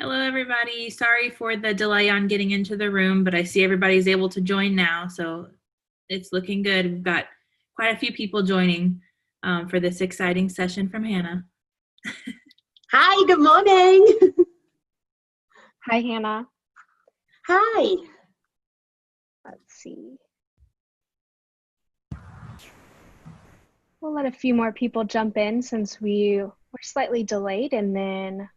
Hello, everybody. Sorry for the delay on getting into the room, but I see everybody's able to join now, so it's looking good. We've got quite a few people joining for this exciting session from Hannah. Hi, good morning. Hi, Hannah. Hi. Let's see. We'll let a few more people jump in since we were slightly delayed, and then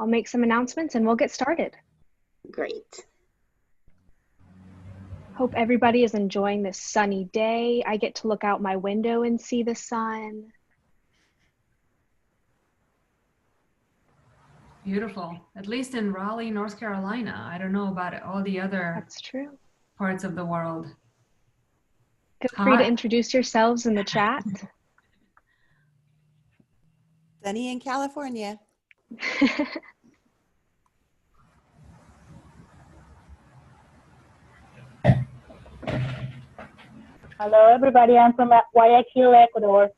I'll make some announcements and we'll get started. Great. Hope everybody is enjoying this sunny day. I get to look out my window and see the sun. Beautiful. At least in Raleigh, North Carolina. I don't know about all the other That's true. parts of the world. Feel free to introduce yourselves in the chat. Sunny in California. Hello, everybody. I'm from Guayaquil, Ecuador.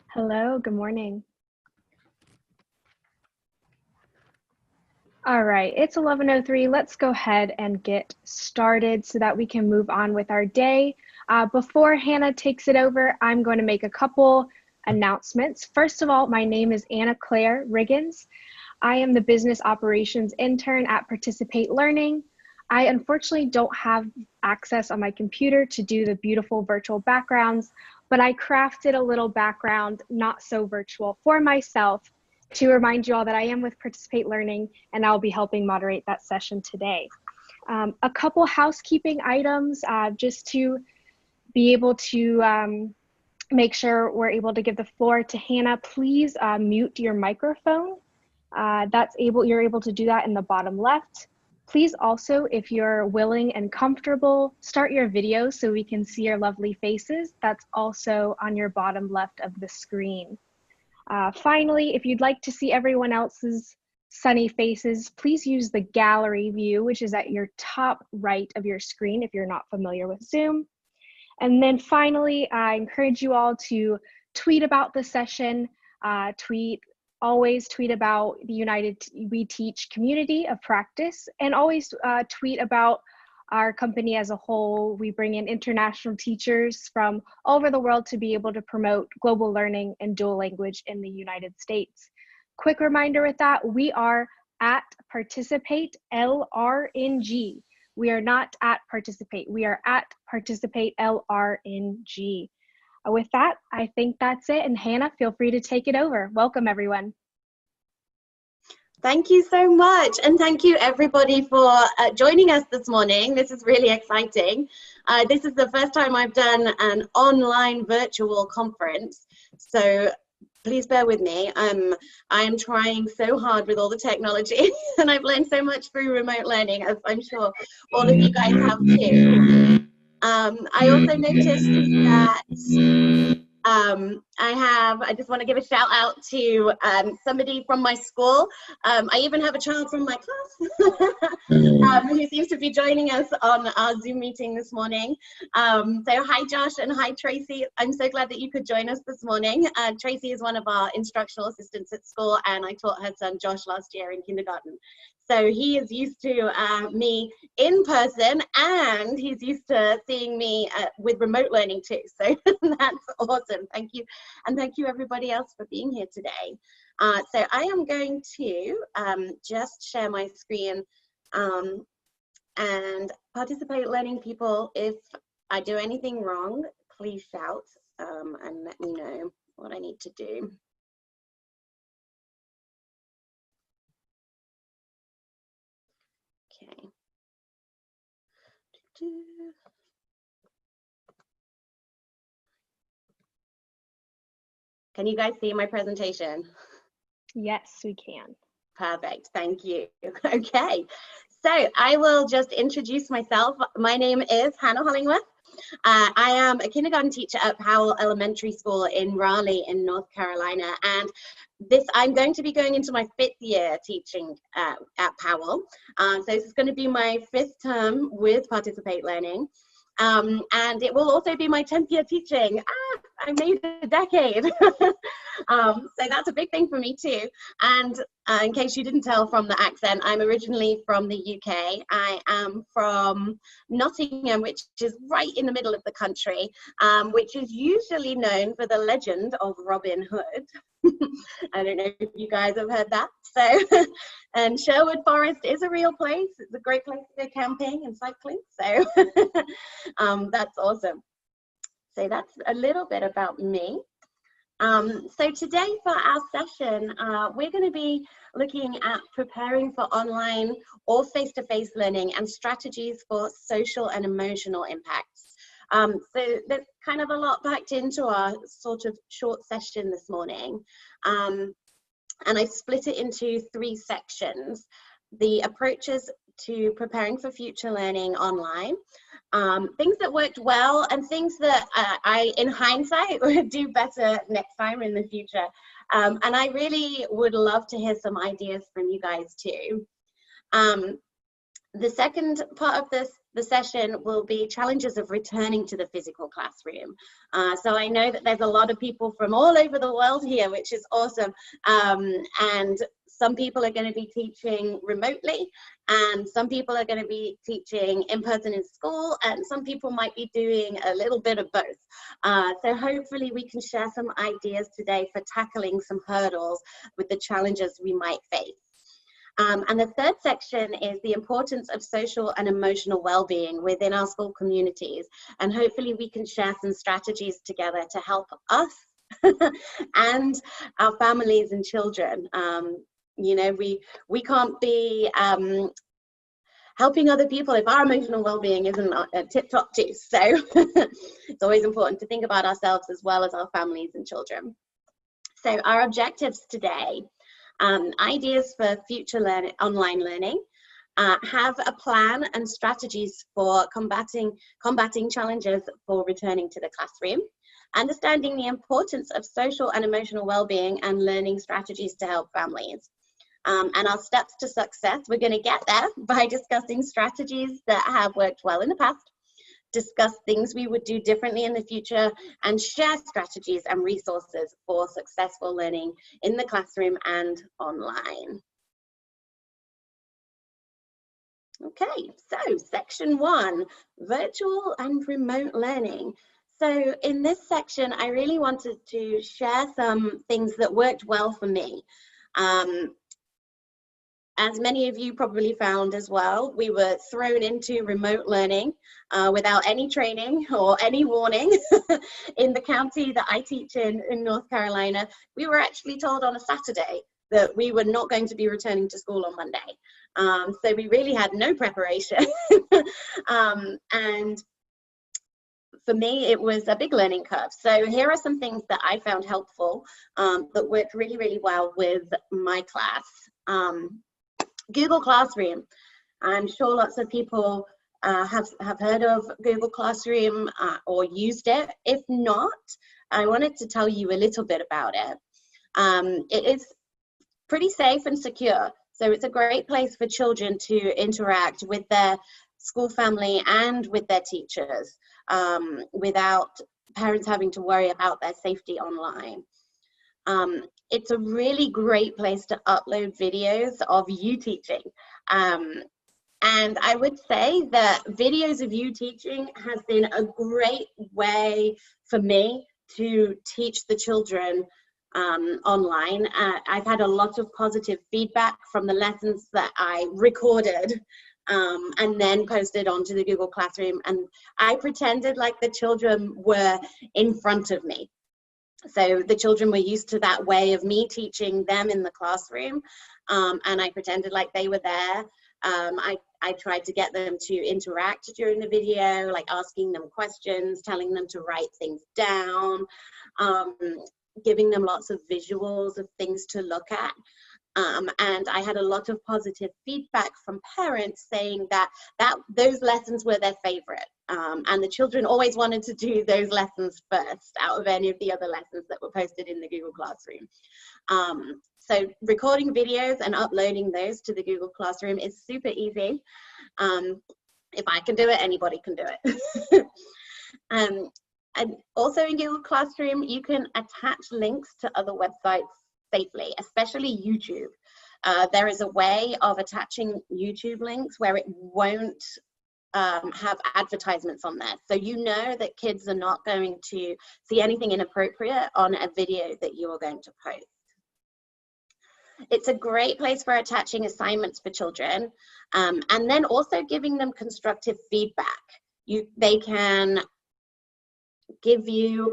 Hello, good morning. All right, it's 11:03. Let's go ahead and get started so that we can move on with our day. Before Hannah takes it over, I'm going to make a couple announcements. First of all, my name is Anna Claire Riggins. I am the business operations intern at Participate Learning. I unfortunately don't have access on my computer to do the beautiful virtual backgrounds, but I crafted a little background, not so virtual, for myself to remind you all that I am with Participate Learning and I'll be helping moderate that session today. A couple housekeeping items just to be able to make sure we're able to give the floor to Hannah. Please mute your microphone. You're able to do that in the bottom left. Please also, if you're willing and comfortable, start your video so we can see your lovely faces. That's also on your bottom left of the screen. Finally, if you'd like to see everyone else's sunny faces, please use the gallery view, which is at your top right of your screen if you're not familiar with Zoom. And then finally, I encourage you all to tweet about the session, always tweet about the United We Teach community of practice, and always tweet about our company as a whole. We bring in international teachers from all over the world to be able to promote global learning and dual language in the United States. Quick reminder with that, we are at Participate LRNG. We are not at Participate, we are at Participate LRNG. With that, I think that's it. And Hannah, feel free to take it over. Welcome, everyone. Thank you so much. And thank you, everybody, for joining us this morning. This is really exciting. This is the first time I've done an online virtual conference. So please bear with me. I am trying so hard with all the technology and I've learned so much through remote learning, as I'm sure all of you guys have too. I also noticed that I just want to give a shout out to somebody from my school. I even have a child from my class who seems to be joining us on our Zoom meeting this morning. So hi Josh and hi Tracy. I'm so glad that you could join us this morning. Tracy is one of our instructional assistants at school and I taught her son Josh last year in kindergarten. So he is used to me in person and he's used to seeing me with remote learning too. So that's awesome. Thank you. And thank you everybody else for being here today. So I am going to just share my screen and Participate Learning people. If I do anything wrong, please shout and let me know what I need to do. Okay. Can you guys see my presentation? Yes, we can. Perfect, thank you. Okay, so I will just introduce myself. My name is Hannah Hollingworth. I am a kindergarten teacher at Powell Elementary School in Raleigh in North Carolina, and I'm going to be going into my 5th year teaching at Powell. So this is going to be my 5th term with Participate Learning. And it will also be my 10th year teaching. I made a decade. So that's a big thing for me too. And in case you didn't tell from the accent, I'm originally from the UK. I am from Nottingham, which is right in the middle of the country, which is usually known for the legend of Robin Hood. I don't know if you guys have heard that. So, and Sherwood Forest is a real place. It's a great place to go camping and cycling. So that's awesome. So that's a little bit about me. So today for our session, we're going to be looking at preparing for online or face-to-face learning and strategies for social and emotional impacts. So there's kind of a lot packed into our sort of short session this morning. And I split it into 3 sections: the approaches to preparing for future learning online, things that worked well, and things that I, in hindsight, would do better next time in the future. And I really would love to hear some ideas from you guys too. The second part of the session will be challenges of returning to the physical classroom. So I know that there's a lot of people from all over the world here, which is awesome. And some people are going to be teaching remotely, and some people are going to be teaching in person in school, and some people might be doing a little bit of both. So hopefully we can share some ideas today for tackling some hurdles with the challenges we might face. And the third section is the importance of social and emotional well-being within our school communities. And hopefully we can share some strategies together to help us and our families and children. You know, we can't be helping other people if our emotional well-being isn't tip-top too. So it's always important to think about ourselves as well as our families and children. So our objectives today: ideas for future online learning, have a plan and strategies for combating challenges for returning to the classroom, understanding the importance of social and emotional well-being and learning strategies to help families. And our steps to success: we're going to get there by discussing strategies that have worked well in the past, discuss things we would do differently in the future, and share strategies and resources for successful learning in the classroom and online. Okay, so section 1, virtual and remote learning. So in this section, I really wanted to share some things that worked well for me. As many of you probably found as well, we were thrown into remote learning without any training or any warning. In the county that I teach in North Carolina, we were actually told on a Saturday that we were not going to be returning to school on Monday. So we really had no preparation. And for me, it was a big learning curve. So here are some things that I found helpful that worked really, really well with my class. Google Classroom. I'm sure lots of people have heard of Google Classroom or used it. If not, I wanted to tell you a little bit about it. It is pretty safe and secure. So it's a great place for children to interact with their school family and with their teachers without parents having to worry about their safety online. It's a really great place to upload videos of you teaching. And I would say that videos of you teaching has been a great way for me to teach the children online. I've had a lot of positive feedback from the lessons that I recorded and then posted onto the Google Classroom. And I pretended like the children were in front of me. So the children were used to that way of me teaching them in the classroom, and I pretended like they were there. I tried to get them to interact during the video, like asking them questions, telling them to write things down, giving them lots of visuals of things to look at. And I had a lot of positive feedback from parents saying that those lessons were their favorite. And the children always wanted to do those lessons first out of any of the other lessons that were posted in the Google Classroom. So recording videos and uploading those to the Google Classroom is super easy. If I can do it, anybody can do it. And also in Google Classroom, you can attach links to other websites safely, especially YouTube. There is a way of attaching YouTube links where it won't have advertisements on there. So you know that kids are not going to see anything inappropriate on a video that you are going to post. It's a great place for attaching assignments for children, and then also giving them constructive feedback. They can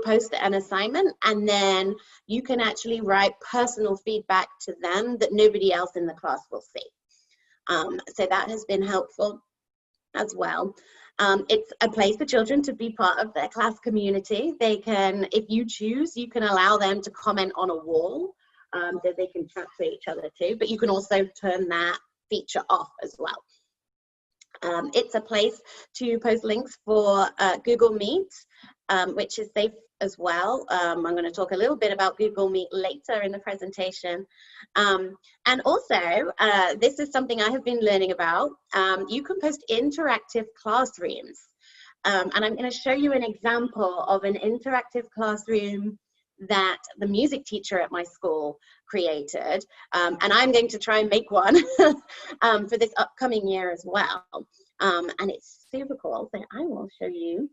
post an assignment, and then you can actually write personal feedback to them that nobody else in the class will see. So that has been helpful as well. It's a place for children to be part of their class community. They can, if you choose, you can allow them to comment on a wall that they can chat to each other too, but you can also turn that feature off as well. It's a place to post links for Google Meet, which is safe as well. I'm going to talk a little bit about Google Meet later in the presentation. And also, this is something I have been learning about. You can post interactive classrooms. And I'm going to show you an example of an interactive classroom that the music teacher at my school created. And I'm going to try and make one for this upcoming year as well. And it's super cool, so I will show you.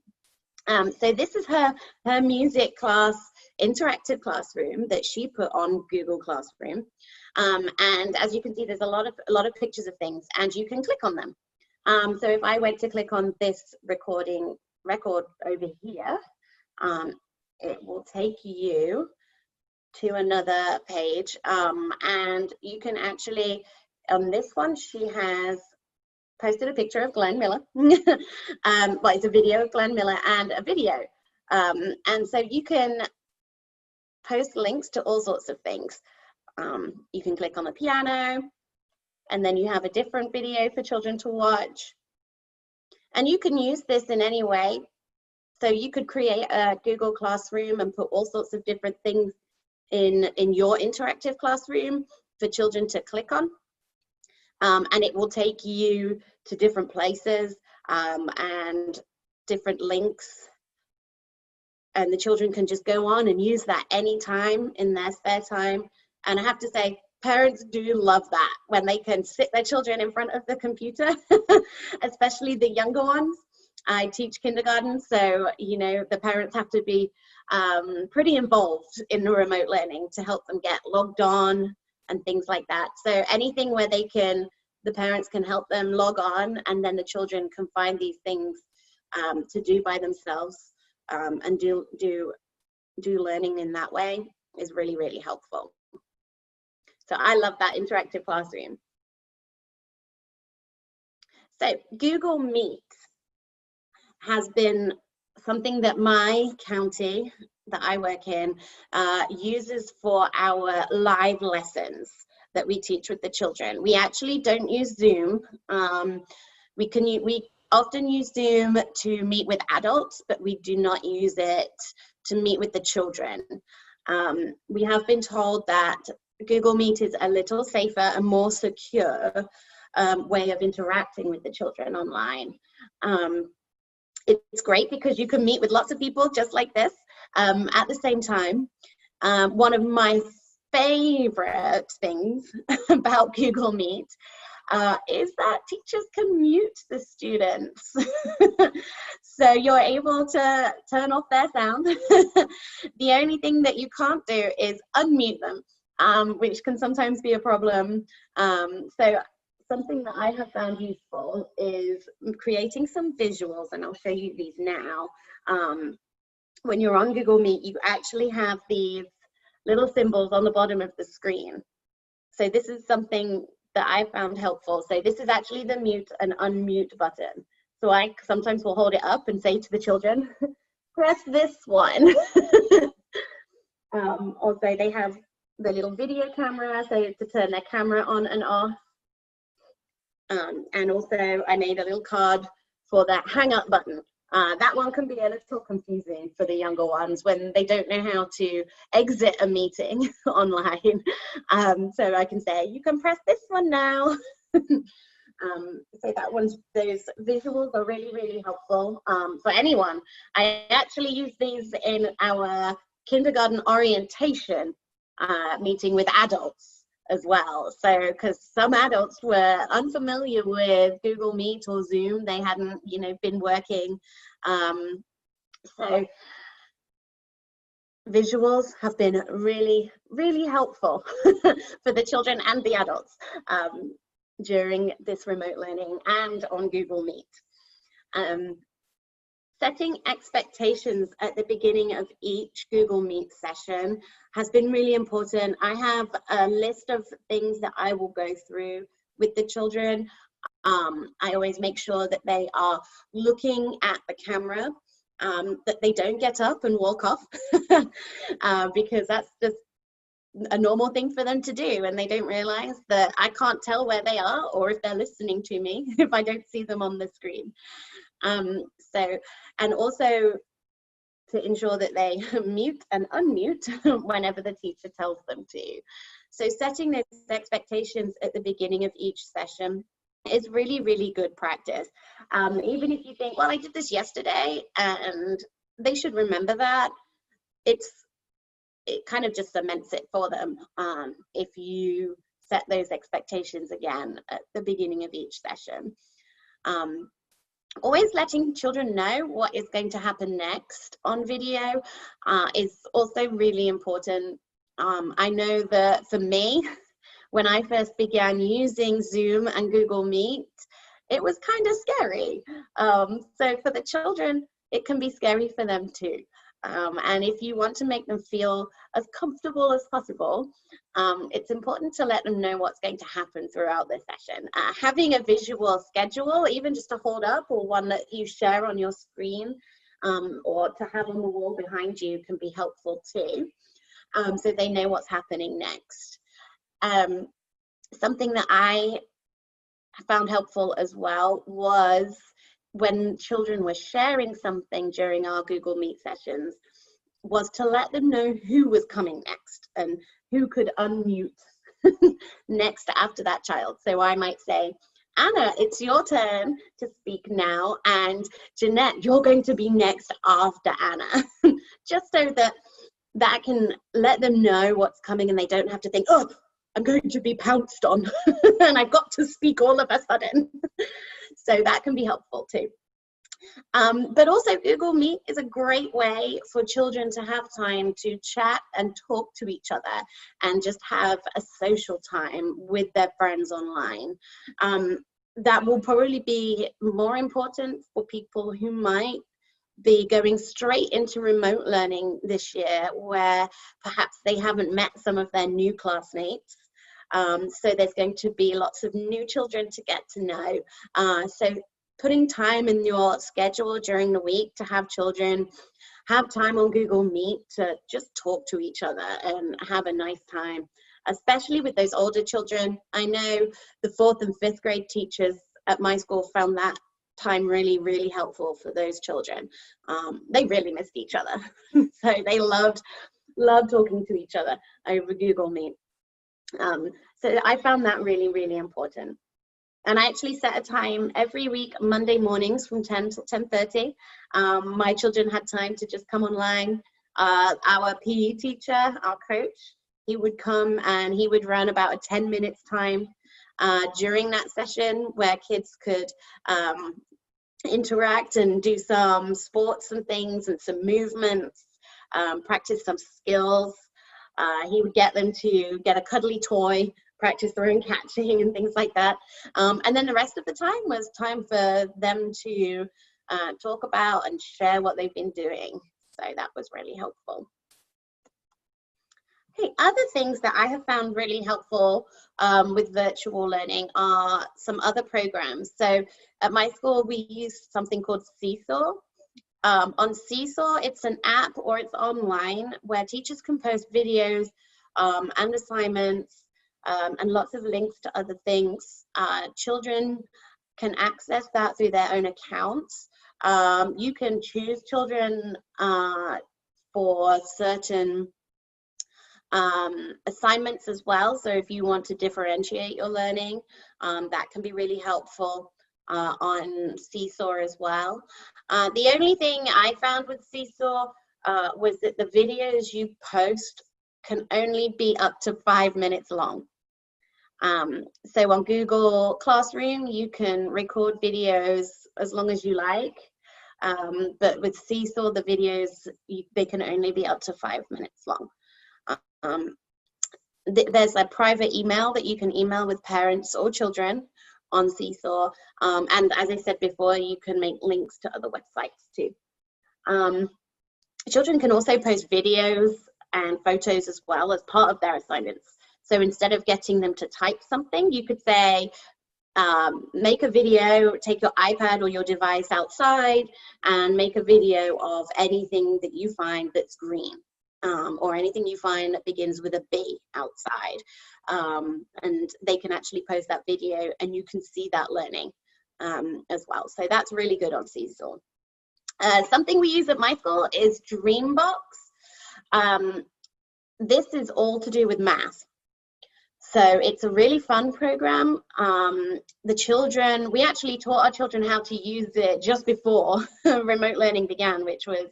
So this is her music class interactive classroom that she put on Google Classroom. And as you can see, there's a lot of pictures of things, and you can click on them. So if I went to click on this record over here, it will take you to another page, and you can actually, on this one, she has posted a picture of Glenn Miller. Well, it's a video of Glenn Miller and a video. And so you can post links to all sorts of things. You can click on the piano, and then you have a different video for children to watch. And you can use this in any way. So you could create a Google Classroom and put all sorts of different things in your interactive classroom for children to click on. And it will take you to different places and different links. And the children can just go on and use that anytime in their spare time. And I have to say, parents do love that when they can sit their children in front of the computer, especially the younger ones. I teach kindergarten, so you know the parents have to be pretty involved in the remote learning to help them get logged on and things like that. So anything where they can, the parents can help them log on, and then the children can find these things to do by themselves and do learning in that way is really, really helpful. So I love that interactive classroom. So Google Meet has been something that my county that I work in uses for our live lessons that we teach with the children. We actually don't use Zoom. We often use Zoom to meet with adults, but we do not use it to meet with the children. We have been told that Google Meet is a little safer and more secure way of interacting with the children online. It's great because you can meet with lots of people just like this at the same time. One of my favorite things about Google Meet is that teachers can mute the students. So you're able to turn off their sound. The only thing that you can't do is unmute them, which can sometimes be a problem. So something that I have found useful is creating some visuals, and I'll show you these now. When you're on Google Meet, you actually have these little symbols on the bottom of the screen. So this is something that I found helpful. So this is actually the mute and unmute button. So I sometimes will hold it up and say to the children, press this one. Also, they have the little video camera, so to turn their camera on and off. And also I made a little card for that hang up button. That one can be a little confusing for the younger ones when they don't know how to exit a meeting online. So I can say, you can press this one now. So those visuals are really, really helpful for anyone. I actually use these in our kindergarten orientation meeting with adults as well. So, because some adults were unfamiliar with Google Meet or Zoom, they hadn't, been working. So visuals have been really, really helpful for the children and the adults during this remote learning and on Google Meet. Setting expectations at the beginning of each Google Meet session has been really important. I have a list of things that I will go through with the children. I always make sure that they are looking at the camera, that they don't get up and walk off, because that's just a normal thing for them to do, and they don't realize that I can't tell where they are or if they're listening to me if I don't see them on the screen. And also to ensure that they mute and unmute whenever the teacher tells them to. So setting those expectations at the beginning of each session is really, really good practice. Even if you think, well, I did this yesterday, and they should remember that, it kind of just cements it for them if you set those expectations again at the beginning of each session. Always letting children know what is going to happen next on video is also really important. I know that for me, when I first began using Zoom and Google Meet, it was kind of scary. So for the children, it can be scary for them too. And if you want to make them feel as comfortable as possible, it's important to let them know what's going to happen throughout the session. Having a visual schedule, even just to hold up, or one that you share on your screen, or to have on the wall behind you, can be helpful too, so they know what's happening next. Something that I found helpful as well was when children were sharing something during our Google Meet sessions, was to let them know who was coming next and who could unmute next after that child. So I might say, Anna, it's your turn to speak now, and Jeanette, you're going to be next after Anna. Just so that can let them know what's coming, and they don't have to think, oh, I'm going to be pounced on and I've got to speak all of a sudden. So that can be helpful too. But also Google Meet is a great way for children to have time to chat and talk to each other and just have a social time with their friends online. That will probably be more important for people who might be going straight into remote learning this year, where perhaps they haven't met some of their new classmates. So there's going to be lots of new children to get to know. So putting time in your schedule during the week to have children have time on Google Meet to just talk to each other and have a nice time, especially with those older children. I know the 4th and 5th grade teachers at my school found that time really, really helpful for those children. They really missed each other. So they loved talking to each other over Google Meet. So I found that really, really important. And I actually set a time every week, Monday mornings from 10 till 10:30. My children had time to just come online. Our PE teacher, our coach, he would come and he would run about a 10 minutes time during that session where kids could interact and do some sports and things and some movements, practice some skills. He would get them to get a cuddly toy, practice throwing, catching and things like that. And then the rest of the time was time for them to talk about and share what they've been doing. So that was really helpful. Okay, other things that I have found really helpful with virtual learning are some other programs. So at my school, we use something called Seesaw. On Seesaw, it's an app or it's online where teachers can post videos and assignments and lots of links to other things. Children can access that through their own accounts. You can choose children for certain assignments as well. So if you want to differentiate your learning, that can be really helpful on Seesaw as well. The only thing I found with Seesaw was that the videos you post can only be up to 5 minutes long. So on Google Classroom, you can record videos as long as you like. But with Seesaw, the videos, they can only be up to 5 minutes long. There's a private email that you can email with parents or children on Seesaw. And as I said before, you can make links to other websites too. Children can also post videos and photos as well as part of their assignments. So instead of getting them to type something, you could say, make a video, take your iPad or your device outside and make a video of anything that you find that's green, or anything you find that begins with a B outside. And they can actually post that video and you can see that learning as well. So that's really good on Seesaw. Something we use at my school is Dreambox. This is all to do with math. So it's a really fun program. The children, we actually taught our children how to use it just before remote learning began, which was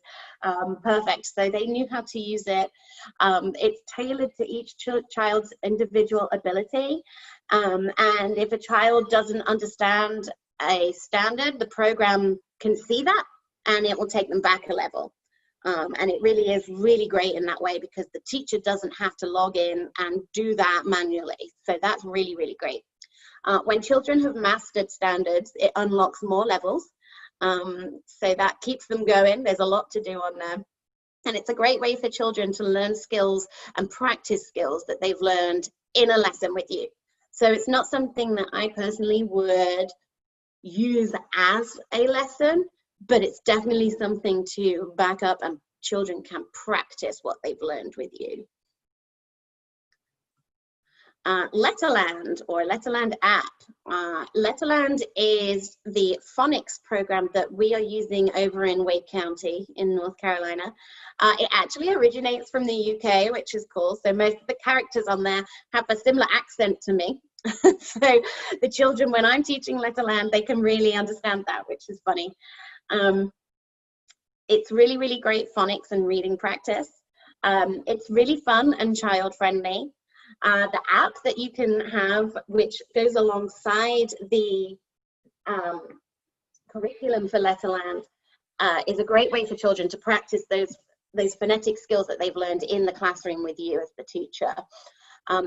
perfect. So they knew how to use it. It's tailored to each child's individual ability. And if a child doesn't understand a standard, the program can see that and it will take them back a level. And it really is really great in that way because the teacher doesn't have to log in and do that manually. So that's really, really great. When children have mastered standards, it unlocks more levels. So that keeps them going. There's a lot to do on there. And it's a great way for children to learn skills and practice skills that they've learned in a lesson with you. So it's not something that I personally would use as a lesson, but it's definitely something to back up and children can practice what they've learned with you. Letterland or Letterland app. Letterland is the phonics program that we are using over in Wake County in North Carolina. It actually originates from the UK, which is cool. So most of the characters on there have a similar accent to me. So the children, when I'm teaching Letterland, they can really understand that, which is funny. It's really, really great phonics and reading practice. It's really fun and child friendly. The app that you can have, which goes alongside the curriculum for Letterland, is a great way for children to practice those phonetic skills that they've learned in the classroom with you as the teacher.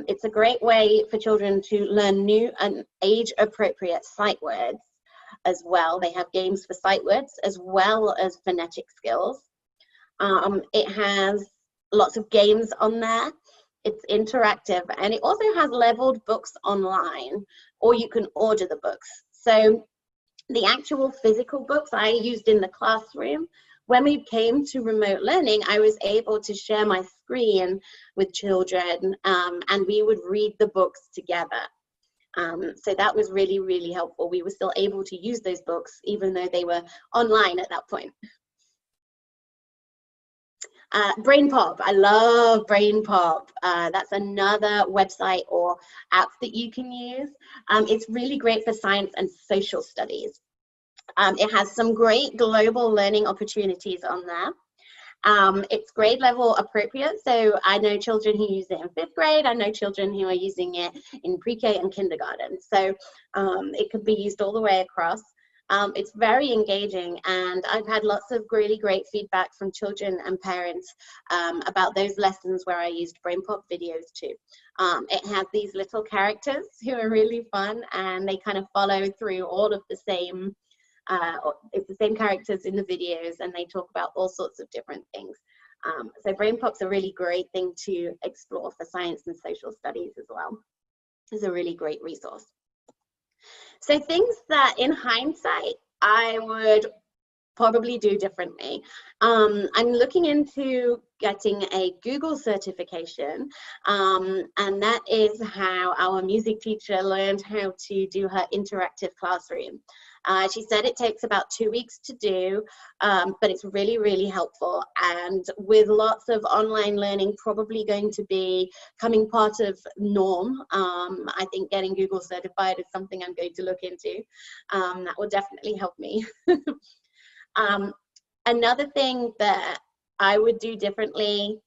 It's a great way for children to learn new and age-appropriate sight words as well. They have games for sight words as well as phonetic skills. It has lots of games on there. It's interactive, and it also has leveled books online, or you can order the books. So the actual physical books I used in the classroom, when we came to remote learning, I was able to share my screen with children, and we would read the books together. So that was really, really helpful. We were still able to use those books even though they were online at that point. BrainPop, I love BrainPop. That's another website or app that you can use. It's really great for science and social studies. It has some great global learning opportunities on there. It's grade level appropriate, so I know children who use it in 5th grade, I know children who are using it in pre-K and kindergarten, so it could be used all the way across. It's very engaging, and I've had lots of really great feedback from children and parents about those lessons where I used BrainPop videos too. It has these little characters who are really fun, and they kind of follow through all of the same it's the same characters in the videos, and they talk about all sorts of different things. So BrainPop's a really great thing to explore for science and social studies as well. It's a really great resource. So things that in hindsight I would probably do differently. I'm looking into getting a Google certification, and that is how our music teacher learned how to do her interactive classroom. She said it takes about 2 weeks to do, but it's really, really helpful. And with lots of online learning probably going to be becoming part of norm, I think getting Google certified is something I'm going to look into. That will definitely help me. Another thing that I would do differently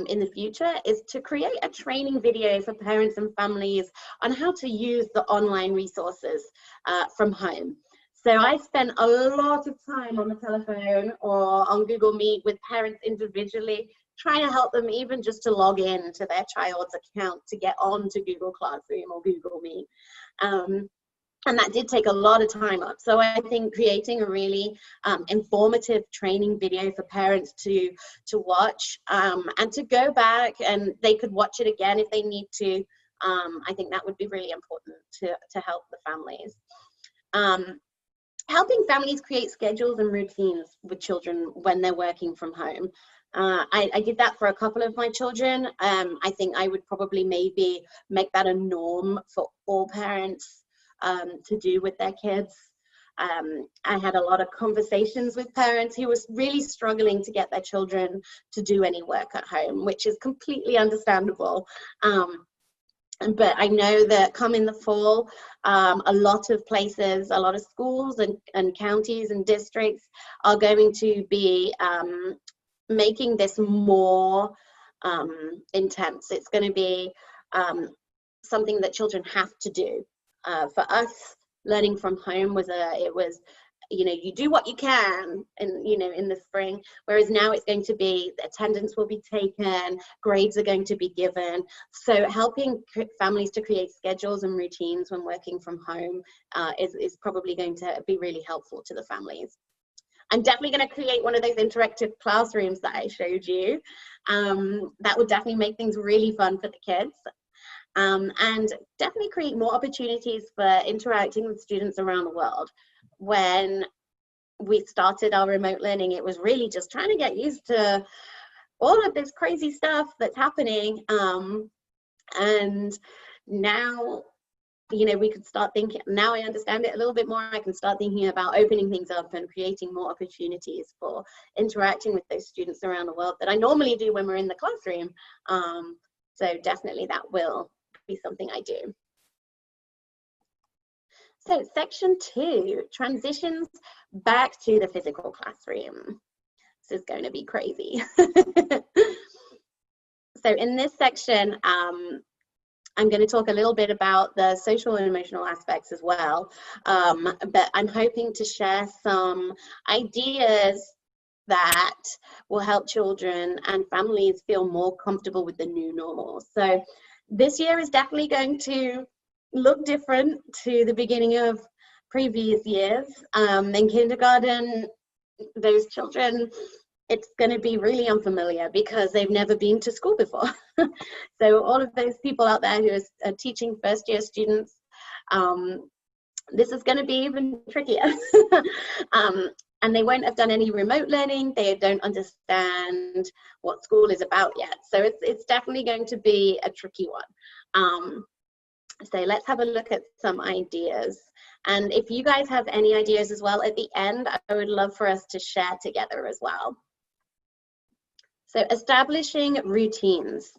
in the future is to create a training video for parents and families on how to use the online resources from home. So I spent a lot of time on the telephone or on Google Meet with parents individually, trying to help them even just to log in to their child's account to get on to Google Classroom or Google Meet. And that did take a lot of time up. So I think creating a really informative training video for parents to watch and to go back, and they could watch it again if they need to. I think that would be really important to help the families. Helping families create schedules and routines with children when they're working from home. I did that for a couple of my children. I think I would probably maybe make that a norm for all parents to do with their kids. I had a lot of conversations with parents who was really struggling to get their children to do any work at home, which is completely understandable. But I know that come in the fall, a lot of places, a lot of schools and counties and districts are going to be making this more intense. It's going to be something that children have to do. For us, learning from home was you do what you can in the spring, whereas now it's going to be attendance will be taken, grades are going to be given. So helping families to create schedules and routines when working from home is probably going to be really helpful to the families. I'm definitely going to create one of those interactive classrooms that I showed you. That would definitely make things really fun for the kids. And definitely create more opportunities for interacting with students around the world. When we started our remote learning, it was really just trying to get used to all of this crazy stuff that's happening. And now, we could start thinking, now I understand it a little bit more, I can start thinking about opening things up and creating more opportunities for interacting with those students around the world that I normally do when we're in the classroom. So definitely that will be something I do. So section 2, transitions back to the physical classroom. This is going to be crazy. So in this section, I'm going to talk a little bit about the social and emotional aspects as well, but I'm hoping to share some ideas that will help children and families feel more comfortable with the new normal. So this year is definitely going to look different to the beginning of previous years. In kindergarten, those children, it's going to be really unfamiliar because they've never been to school before. So all of those people out there who are teaching first-year students, this is going to be even trickier. And they won't have done any remote learning. They don't understand what school is about yet. So it's definitely going to be a tricky one. So let's have a look at some ideas. And if you guys have any ideas as well at the end, I would love for us to share together as well. So establishing routines.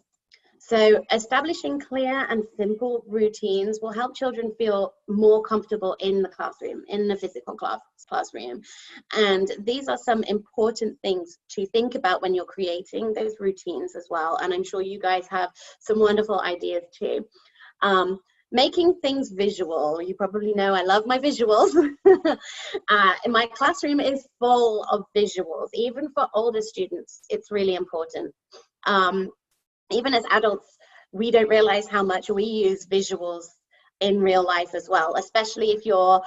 So establishing clear and simple routines will help children feel more comfortable in the classroom, in the physical classroom. And these are some important things to think about when you're creating those routines as well. And I'm sure you guys have some wonderful ideas too. Making things visual. You probably know I love my visuals. My classroom is full of visuals. Even for older students, it's really important. Even as adults, we don't realize how much we use visuals in real life as well, especially if you're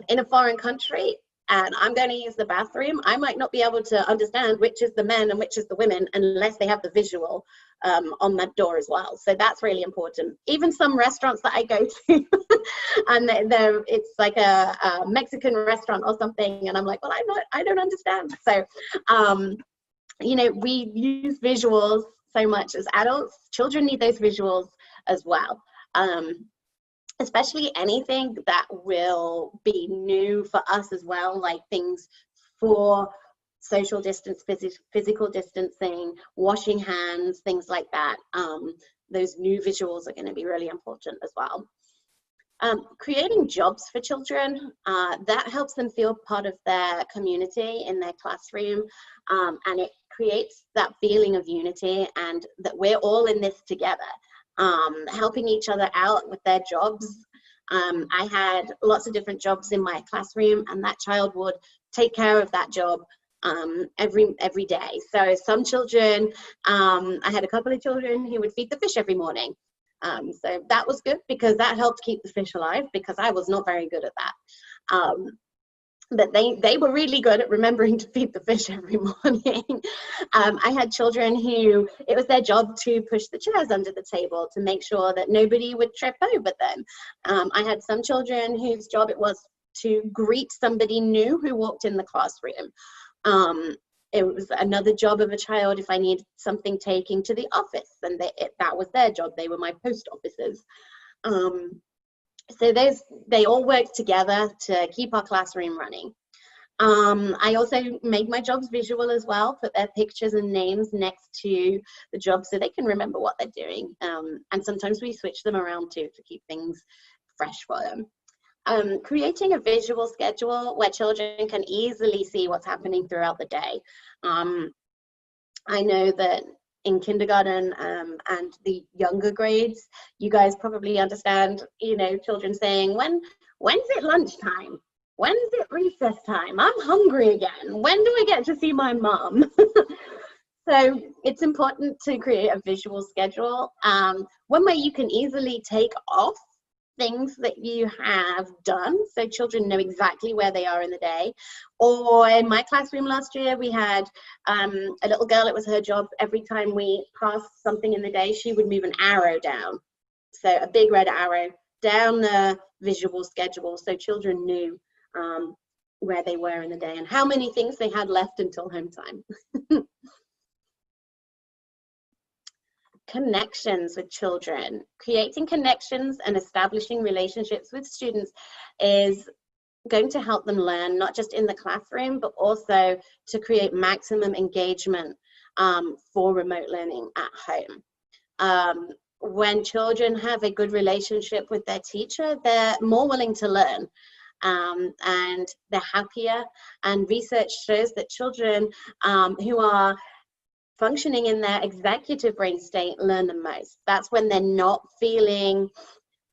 in a foreign country and I'm going to use the bathroom. I might not be able to understand which is the men and which is the women unless they have the visual on that door as well. So that's really important. Even some restaurants that I go to and it's like a Mexican restaurant or something, and I'm like, well, I don't understand. So we use visuals so much as adults. Children need those visuals as well. especially anything that will be new for us as well, like things for social distance, physical distancing, washing hands, things like that. Those new visuals are going to be really important as well. Creating jobs for children, that helps them feel part of their community in their classroom, and it creates that feeling of unity and that we're all in this together, helping each other out with their jobs. I had lots of different jobs in my classroom, and that child would take care of that job every day. So some children, I had a couple of children who would feed the fish every morning. So that was good because that helped keep the fish alive, because I was not very good at that. But they were really good at remembering to feed the fish every morning. I had children who it was their job to push the chairs under the table to make sure that nobody would trip over them. I had some children whose job it was to greet somebody new who walked in the classroom. It was another job of a child if I needed something taking to the office, and that was their job. They were my post officers. So they all worked together to keep our classroom running. I also made my jobs visual as well, put their pictures and names next to the job so they can remember what they're doing. And sometimes we switch them around too to keep things fresh for them. Creating a visual schedule where children can easily see what's happening throughout the day. I know that in kindergarten and the younger grades, you guys probably understand, children saying, when's it lunchtime? When's it recess time? I'm hungry again. When do I get to see my mom? So it's important to create a visual schedule, one where you can easily take off things that you have done so children know exactly where they are in the day. Or in my classroom last year, we had a little girl, it was her job, every time we passed something in the day, she would move an arrow down. So a big red arrow down the visual schedule so children knew where they were in the day and how many things they had left until home time. Connections with children. Creating connections and establishing relationships with students is going to help them learn, not just in the classroom, but also to create maximum engagement for remote learning at home. When children have a good relationship with their teacher, they're more willing to learn. And they're happier, and research shows that children who are functioning in their executive brain state learn the most. That's when they're not feeling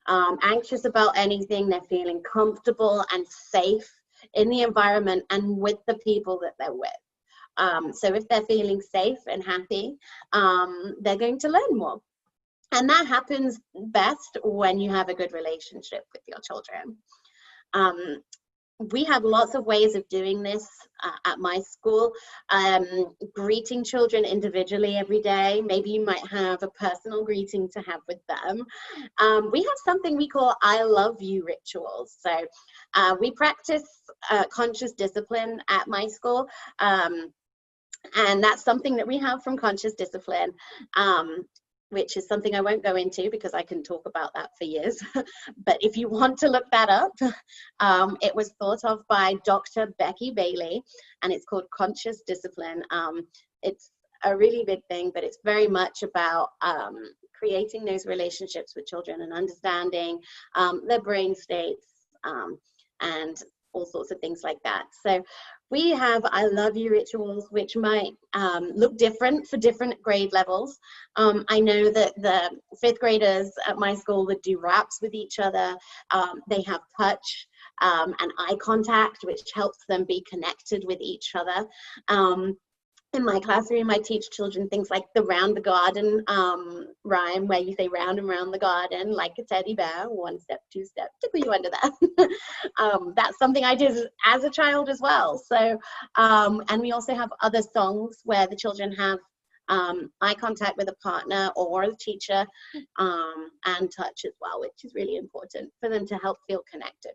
anxious about anything. They're feeling comfortable and safe in the environment and with the people that they're with. So if they're feeling safe and happy, they're going to learn more. And that happens best when you have a good relationship with your children. We have lots of ways of doing this at my school. Greeting children individually every day. Maybe you might have a personal greeting to have with them. We have something we call I love you rituals. So we practice conscious discipline at my school. And that's something that we have from Conscious Discipline, which is something I won't go into because I can talk about that for years. But if you want to look that up, it was thought of by Dr. Becky Bailey, and it's called Conscious Discipline. It's a really big thing, but it's very much about creating those relationships with children and understanding their brain states and all sorts of things like that. So we have I love you rituals, which might look different for different grade levels. I know that the 5th graders at my school would do raps with each other. They have touch and eye contact, which helps them be connected with each other. In my classroom, I teach children things like the round the garden rhyme, where you say round and round the garden like a teddy bear, 1 step, 2 step, tickle you under that. That's something I did as a child as well. So, and we also have other songs where the children have eye contact with a partner or a teacher, and touch as well, which is really important for them to help feel connected.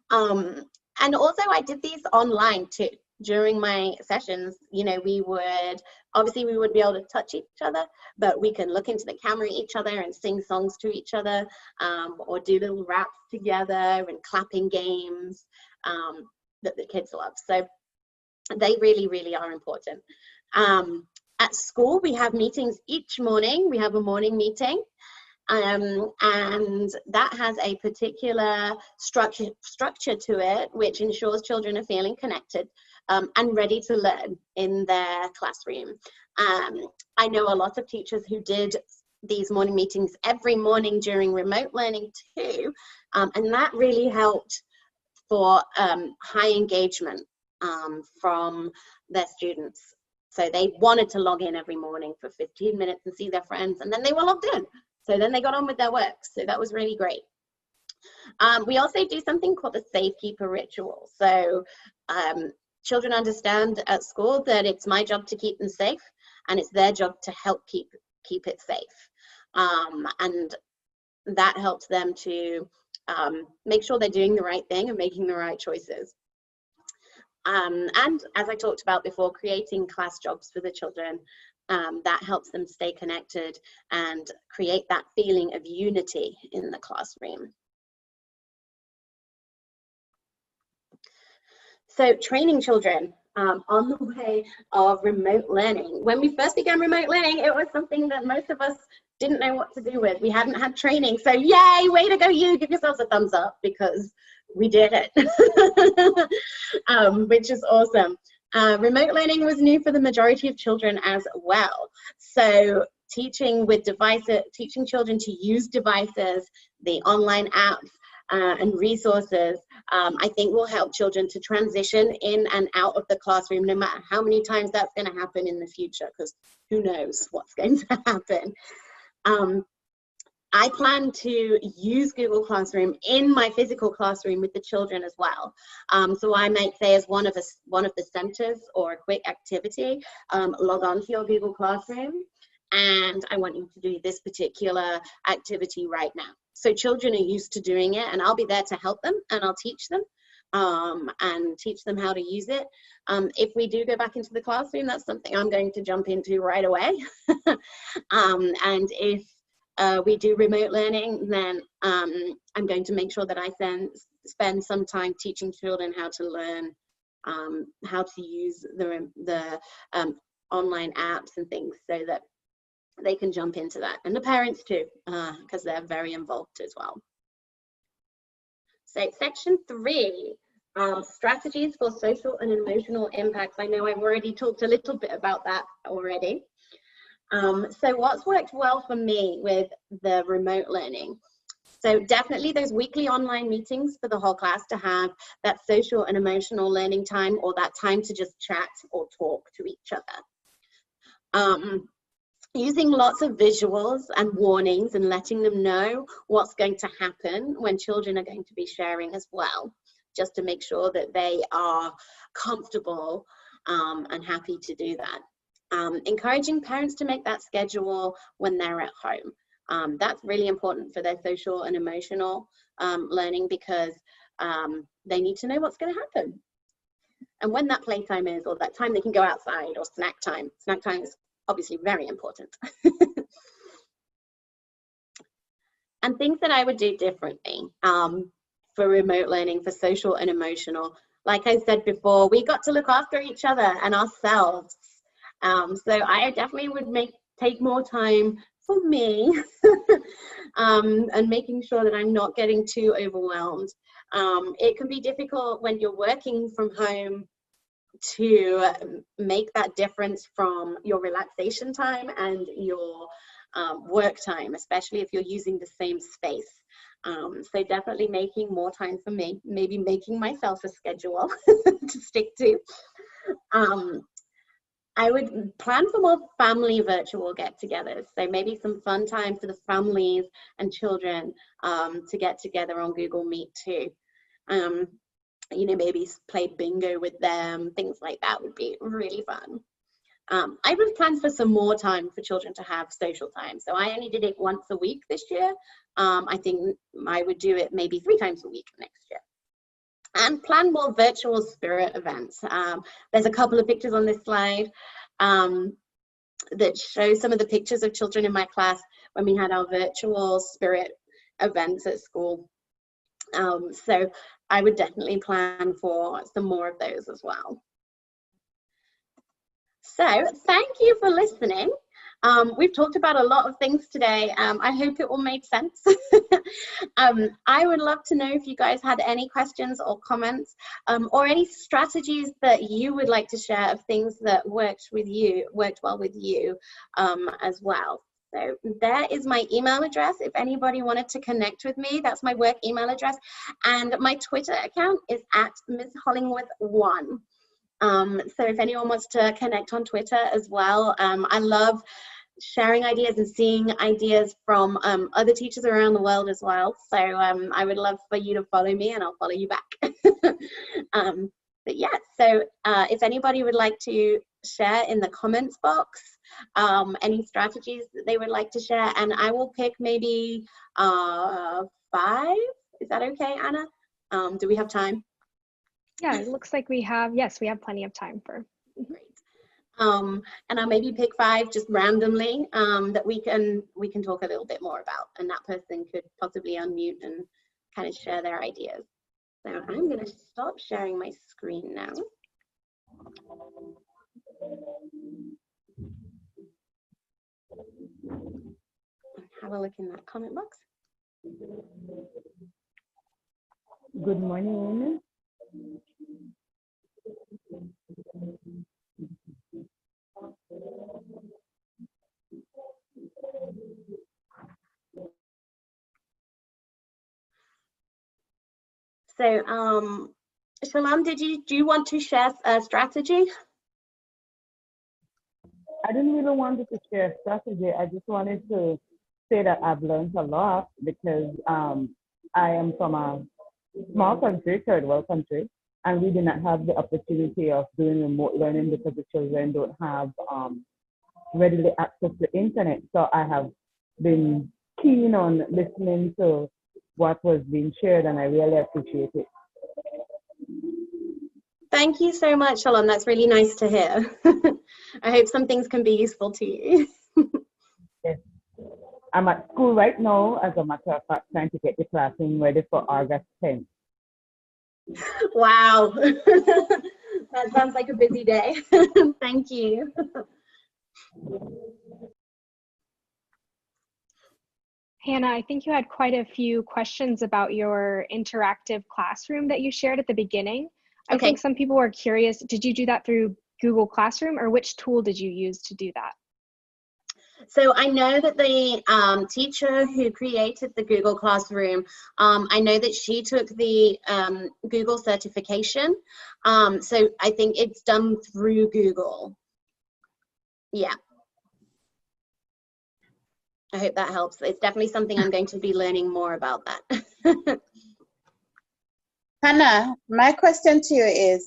And also I did these online too. during my sessions, you know, we would be able to touch each other, but we can look into the camera at each other and sing songs to each other, or do little raps together and clapping games that the kids love. So they really, really are important. At school, we have meetings each morning. We have a morning meeting. And that has a particular structure to it, which ensures children are feeling connected and ready to learn in their classroom. I know a lot of teachers who did these morning meetings every morning during remote learning too, and that really helped for high engagement from their students. So they wanted to log in every morning for 15 minutes and see their friends, and then they were logged in. So then they got on with their work. So that was really great. We also do something called the Safekeeper ritual. So children understand at school that it's my job to keep them safe, and it's their job to help keep it safe. And that helps them to make sure they're doing the right thing and making the right choices. And as I talked about before, creating class jobs for the children, that helps them stay connected and create that feeling of unity in the classroom. So training children on the way of remote learning. When we first began remote learning, it was something that most of us didn't know what to do with. We hadn't had training. So yay, way to go you, give yourselves a thumbs up because we did it, which is awesome. Remote learning was new for the majority of children as well. So teaching children to use devices, the online apps, and resources, I think will help children to transition in and out of the classroom, no matter how many times that's going to happen in the future, because who knows what's going to happen. I plan to use Google Classroom in my physical classroom with the children as well. So I might say as one of the centers or a quick activity, log on to your Google Classroom, and I want you to do this particular activity right now. So children are used to doing it, and I'll be there to help them, and I'll teach them and teach them how to use it. If we do go back into the classroom, that's something I'm going to jump into right away. And if we do remote learning, then I'm going to make sure that I spend some time teaching children how to learn, how to use the online apps and things so that they can jump into that. And the parents too, because they're very involved as well. So section 3, strategies for social and emotional impacts. I know I've already talked a little bit about that already. So what's worked well for me with the remote learning? So definitely those weekly online meetings for the whole class to have that social and emotional learning time, or that time to just chat or talk to each other. Using lots of visuals and warnings and letting them know what's going to happen when children are going to be sharing as well, just to make sure that they are comfortable and happy to do that. Encouraging parents to make that schedule when they're at home. That's really important for their social and emotional learning, because they need to know what's going to happen and when that playtime is, or that time they can go outside, or snack time. Snack time is obviously very important. And things that I would do differently for remote learning, for social and emotional. Like I said before, we got to look after each other and ourselves. So I definitely would take more time for me and making sure that I'm not getting too overwhelmed. It can be difficult when you're working from home to make that difference from your relaxation time and your work time, especially if you're using the same space. So definitely making more time for me, maybe making myself a schedule to stick to. I would plan for more family virtual get-togethers. So maybe some fun time for the families and children to get together on Google Meet too. You know, maybe play bingo with them, things like that would be really fun. I would plan for some more time for children to have social time. So I only did it once a week this year. I think I would do it maybe 3 times a week next year. and plan more virtual spirit events. There's a couple of pictures on this slide that show some of the pictures of children in my class when we had our virtual spirit events at school. So I would definitely plan for some more of those as well. So thank you for listening. We've talked about a lot of things today. I hope it all made sense. I would love to know if you guys had any questions or comments, or any strategies that you would like to share of things that worked well with you as well. So there is my email address. If anybody wanted to connect with me, that's my work email address. And my Twitter account is at Ms. Hollingworth1. So if anyone wants to connect on Twitter as well, I love sharing ideas and seeing ideas from other teachers around the world as well. So I would love for you to follow me and I'll follow you back. But yeah, so if anybody would like to share in the comments box any strategies that they would like to share, and I will pick maybe 5. Is that okay, Anna? Do we have time? Yeah, it looks like we have plenty of time for. Great. And I'll maybe pick 5 just randomly that we can talk a little bit more about, and that person could possibly unmute and kind of share their ideas. So I'm going to stop sharing my screen now. Have a look in that comment box. Good morning. So, Shalom, do you want to share a strategy? I didn't really want to share strategy. I just wanted to say that I've learned a lot because I am from a small country, third world country, and we do not have the opportunity of doing remote learning because the children don't have readily access to the internet. So I have been keen on listening to what was being shared, and I really appreciate it. Thank you so much, Shalom. That's really nice to hear. I hope some things can be useful to you. Yes. I'm at school right now, as a matter of fact, trying to get the classroom ready for August 10th. Wow. That sounds like a busy day. Thank you. Hannah, I think you had quite a few questions about your interactive classroom that you shared at the beginning. I Okay. think some people were curious, did you do that through Google Classroom, or which tool did you use to do that? So I know that the teacher who created the Google Classroom, I know that she took the Google certification. So I think it's done through Google. Yeah. I hope that helps. It's definitely something I'm going to be learning more about that. Hannah, my question to you is,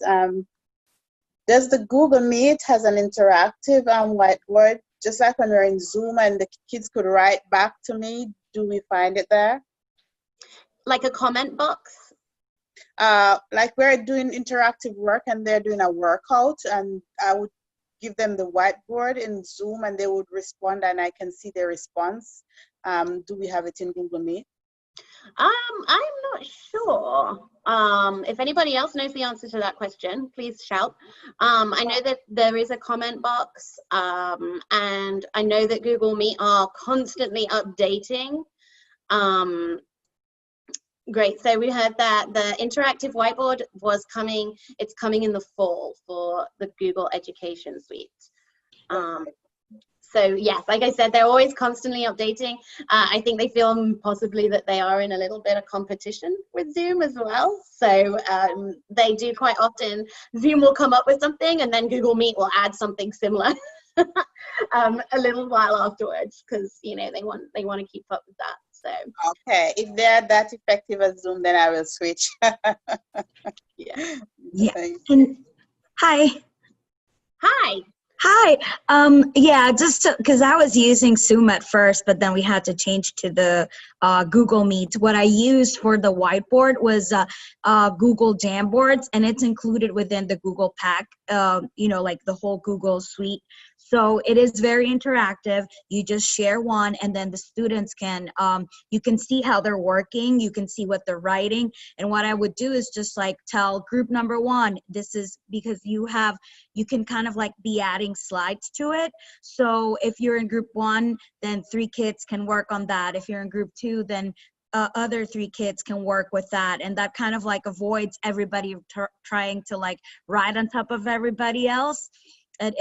does the Google Meet has an interactive whiteboard, just like when we're in Zoom and the kids could write back to me? Do we find it there? Like a comment box? Like we're doing interactive work and they're doing a workout, and I would give them the whiteboard in Zoom and they would respond and I can see their response. Do we have it in Google Meet? I'm not sure. If anybody else knows the answer to that question, please shout. I know that there is a comment box, and I know that Google Meet are constantly updating. Great, so we heard that the interactive whiteboard was coming, it's coming in the fall for the Google Education Suite. So yes, like I said, they're always constantly updating. I think they feel possibly that they are in a little bit of competition with Zoom as well. So they do quite often, Zoom will come up with something and then Google Meet will add something similar a little while afterwards, because you know they want to keep up with that. So okay, if they're that effective as Zoom, then I will switch. yeah. Yeah. And hi. Hi. Hi. Yeah, just because I was using Zoom at first, but then we had to change to the Google Meet. What I used for the whiteboard was Google Jamboards, and it's included within the Google Pack, like the whole Google suite. So it is very interactive. You just share one, and then the students can, you can see how they're working. You can see what they're writing. And what I would do is just like tell group number one, this is because you can kind of like be adding slides to it. So if you're in group one, then 3 kids can work on that. If you're in group two, then other 3 kids can work with that. And that kind of like avoids everybody trying to like ride on top of everybody else. And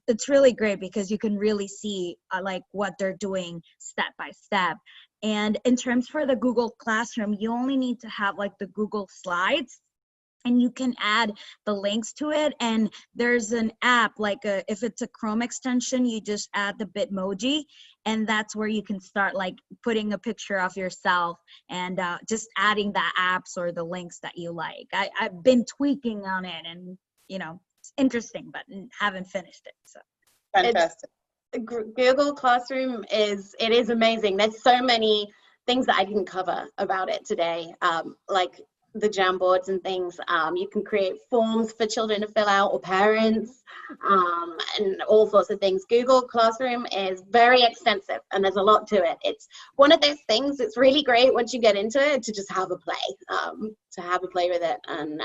it's really great because you can really see like what they're doing step by step. And in terms for the Google Classroom, you only need to have like the Google Slides, and you can add the links to it. And there's an app, like if it's a Chrome extension, you just add the Bitmoji, and that's where you can start like putting a picture of yourself and just adding the apps or the links that you like. I've been tweaking on it, and it's interesting, but haven't finished it. So Fantastic. Google Classroom is amazing. There's so many things that I didn't cover about it today, like the Jamboards and things. You can create forms for children to fill out, or parents, and all sorts of things. Google Classroom is very extensive, and there's a lot to it. It's one of those things. It's really great once you get into it to just have a play, with it, and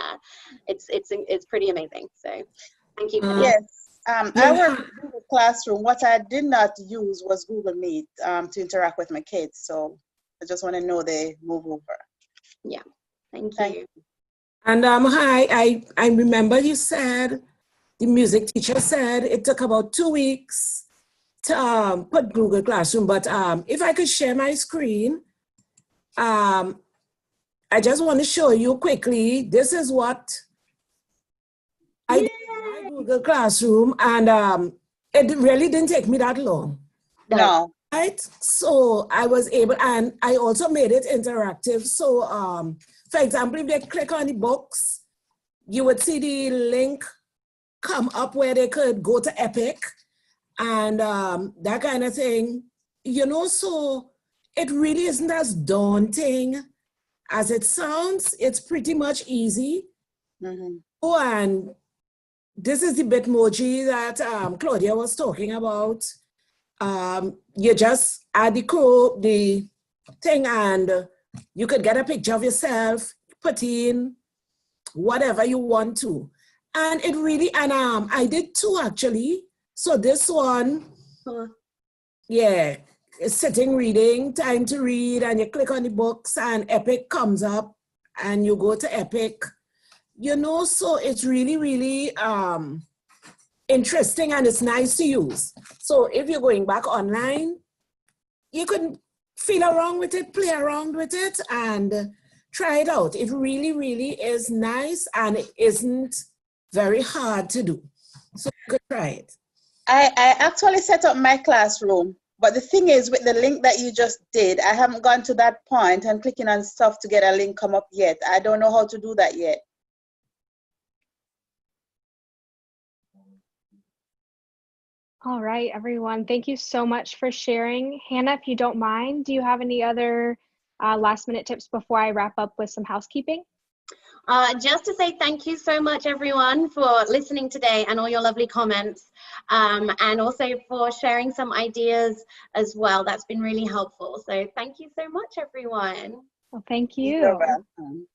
it's pretty amazing. So thank you for that. Yes. I work with Google Classroom. What I did not use was Google Meet to interact with my kids. So I just want to know they move over. Yeah. Thank you. And hi, I remember you said, the music teacher said it took about 2 weeks to put Google Classroom, but if I could share my screen, I just want to show you quickly, this is what I did in my Google Classroom, and it really didn't take me that long. No. Right? So I was able, and I also made it interactive. So for example, if they click on the books, you would see the link come up where they could go to Epic and that kind of thing. So it really isn't as daunting as it sounds. It's pretty much easy. Mm-hmm. Oh, and this is the Bitmoji that Claudia was talking about. You just add the thing, and you could get a picture of yourself, put in whatever you want to. And it really, and I did 2 actually. So this one, yeah, it's sitting reading, time to read, and you click on the books and Epic comes up and you go to Epic. So it's really, really interesting, and it's nice to use. So if you're going back online, you can feel around with it, play around with it, and try it out. It really, really is nice, and it isn't very hard to do. So you could try it. I actually set up my classroom, but the thing is, with the link that you just did, I haven't gone to that point and clicking on stuff to get a link come up yet. I don't know how to do that yet. All right, everyone. Thank you so much for sharing. Hannah, if you don't mind, do you have any other last minute tips before I wrap up with some housekeeping? Just to say thank you so much, everyone, for listening today and all your lovely comments, and also for sharing some ideas as well. That's been really helpful. So thank you so much, everyone. Well, thank you. You're welcome.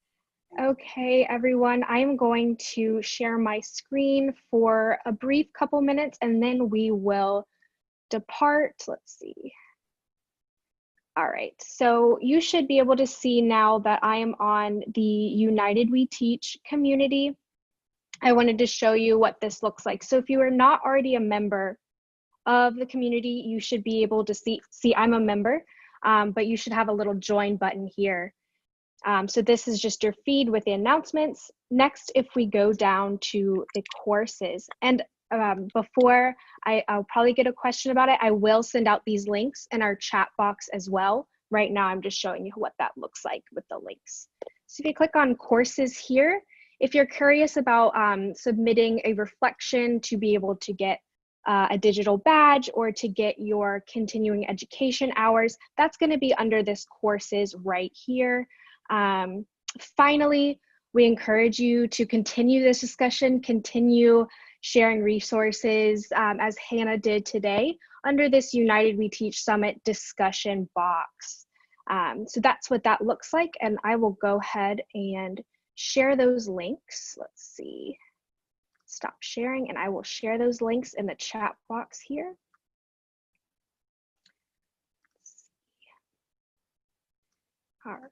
Okay, everyone, I'm going to share my screen for a brief couple minutes, and then we will depart. Let's see. All right, so you should be able to see now that I am on the United We Teach community. I wanted to show you what this looks like. So if you are not already a member of the community, you should be able to see I'm a member, but you should have a little join button here. So this is just your feed with the announcements. Next, if we go down to the courses, and before I'll probably get a question about it, I will send out these links in our chat box as well. Right now, I'm just showing you what that looks like with the links. So if you click on courses here, if you're curious about submitting a reflection to be able to get a digital badge or to get your continuing education hours, that's going to be under this courses right here. Finally, we encourage you to continue this discussion, continue sharing resources as Hannah did today under this United We Teach Summit discussion box. So that's what that looks like, and I will go ahead and share those links. Let's see, stop sharing, and I will share those links in the chat box here. All right.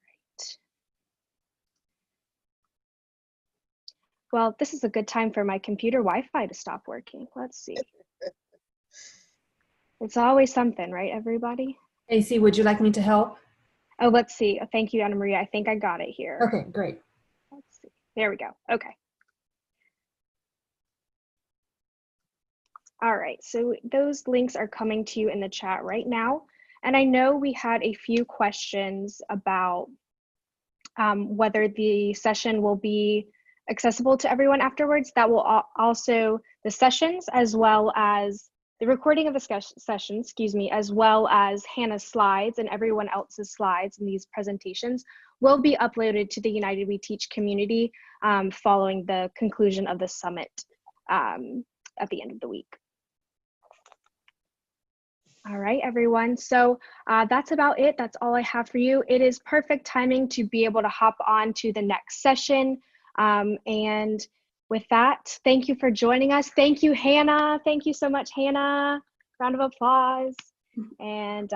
Well, this is a good time for my computer Wi-Fi to stop working. Let's see. It's always something, right, everybody? AC, would you like me to help? Oh, let's see. Thank you, Anna Maria. I think I got it here. Okay, great. Let's see. There we go. Okay. All right. So those links are coming to you in the chat right now. And I know we had a few questions about whether the session will be accessible to everyone afterwards. That will also, the sessions as well as the recording of the session, as well as Hannah's slides and everyone else's slides in these presentations will be uploaded to the United We Teach community following the conclusion of the summit at the end of the week. All right, everyone. So that's about it. That's all I have for you. It is perfect timing to be able to hop on to the next session. And with that, thank you for joining us. Thank you, Hannah. Thank you so much, Hannah. Round of applause. And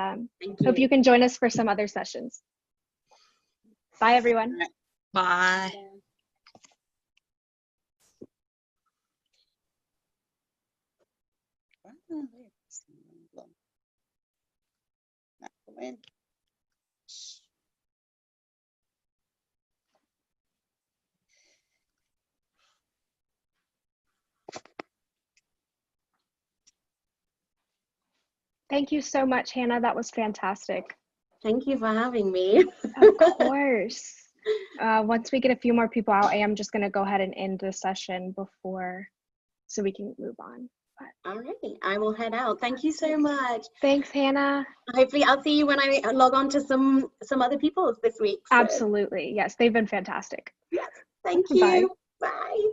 hope you can join us for some other sessions. Bye, everyone. Bye. Thank you so much, Hannah. That was fantastic. Thank you for having me. Of course. Once we get a few more people out, I am just going to go ahead and end the session before, so we can move on. All right, I will head out. Thank you so much. Thanks, Hannah. Hopefully I'll see you when I log on to some other people's this week. So. Absolutely. Yes, they've been fantastic. Yes, thank you. Bye. Bye.